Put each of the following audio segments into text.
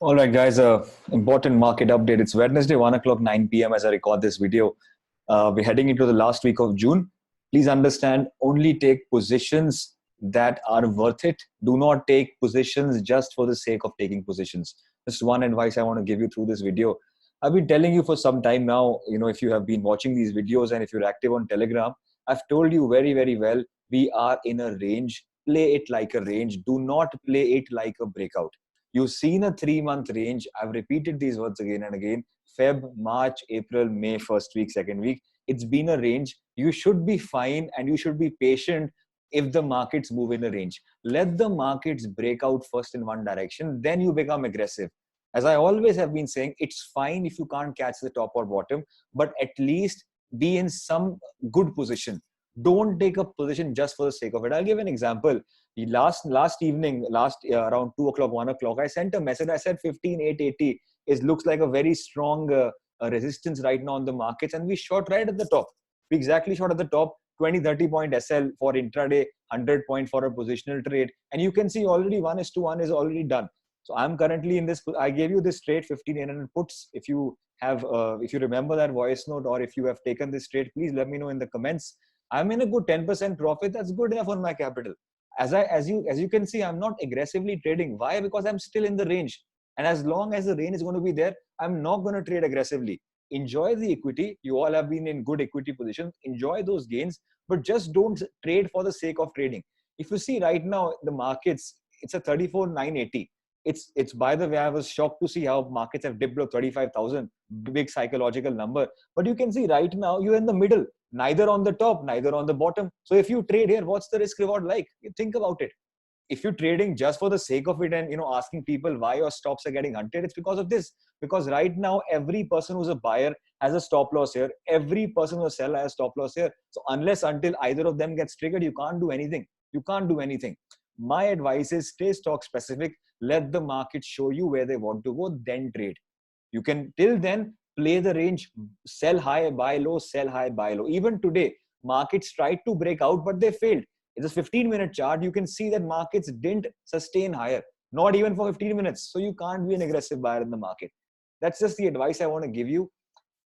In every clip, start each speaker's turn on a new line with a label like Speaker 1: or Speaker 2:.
Speaker 1: All right, guys, important market update. It's Wednesday, 1 o'clock, 9 p.m. as I record this video. We're heading into the last week of June. Please understand, only take positions that are worth it. Do not take positions just for the sake of taking positions. This is one advice I want to give you through this video. I've been telling you for some time now, if you have been watching these videos and if you're active on Telegram, I've told you very, very well, we are in a range. Play it like a range. Do not play it like a breakout. You've seen a 3 month range. I've repeated these words again and again. Feb, March, April, May, first week, second week. It's been a range. You should be fine and you should be patient if the markets move in a range. Let the markets break out first in one direction, then you become aggressive. As I always have been saying, it's fine if you can't catch the top or bottom, but at least be in some good position. Don't take a position just for the sake of it. I'll give an example. Last evening, around 2 o'clock, 1 o'clock, I sent a message. I said 15,880 is looks like a very strong resistance right now on the markets, and we shot right at the top. We exactly shot at the top. 20-30 point SL for intraday, 100 point for a positional trade, and you can see already 1:1 is already done. So I'm currently in this. I gave you this trade 15,800 puts. If you remember that voice note, or if you have taken this trade, please let me know in the comments. I'm in a good 10% profit. That's good enough on my capital. As you can see, I'm not aggressively trading. Why? Because I'm still in the range. And as long as the range is going to be there, I'm not going to trade aggressively. Enjoy the equity. You all have been in good equity positions. Enjoy those gains, but just don't trade for the sake of trading. If you see right now, the markets, it's a 34,980. It's by the way, I was shocked to see how markets have dipped below 35,000, big psychological number. But you can see right now, you're in the middle, neither on the top, neither on the bottom. So if you trade here, what's the risk reward like? You think about it. If you're trading just for the sake of it and asking people why your stops are getting hunted, it's because of this. Because right now, every person who's a buyer has a stop loss here. Every person who's a seller has a stop loss here. So unless until either of them gets triggered, you can't do anything. You can't do anything. My advice is stay stock specific. Let the market show you where they want to go, then trade. You can till then play the range, sell high, buy low, sell high, buy low. Even today, markets tried to break out, but they failed. It's a 15-minute chart. You can see that markets didn't sustain higher, not even for 15 minutes. So you can't be an aggressive buyer in the market. That's just the advice I want to give you.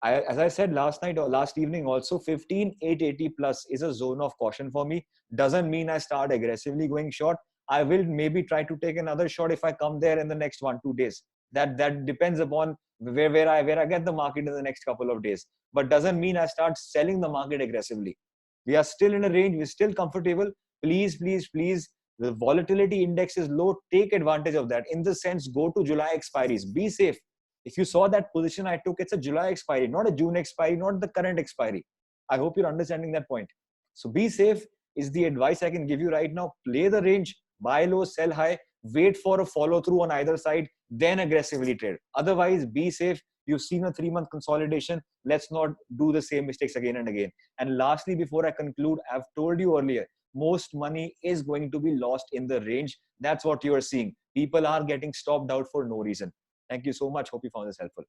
Speaker 1: As I said last night or last evening also, 15,880 plus is a zone of caution for me. Doesn't mean I start aggressively going short. I will maybe try to take another shot if I come there in the next 1-2 days. That depends upon where I get the market in the next couple of days. But doesn't mean I start selling the market aggressively. We are still in a range. We're still comfortable. Please, please, please. The volatility index is low. Take advantage of that. In the sense, go to July expiries. Be safe. If you saw that position I took, it's a July expiry, not a June expiry, not the current expiry. I hope you're understanding that point. So be safe is the advice I can give you right now. Play the range, buy low, sell high, wait for a follow through on either side, then aggressively trade. Otherwise, be safe. You've seen a 3 month consolidation. Let's not do the same mistakes again and again. And lastly, before I conclude, I've told you earlier, most money is going to be lost in the range. That's what you are seeing. People are getting stopped out for no reason. Thank you so much. Hope you found this helpful.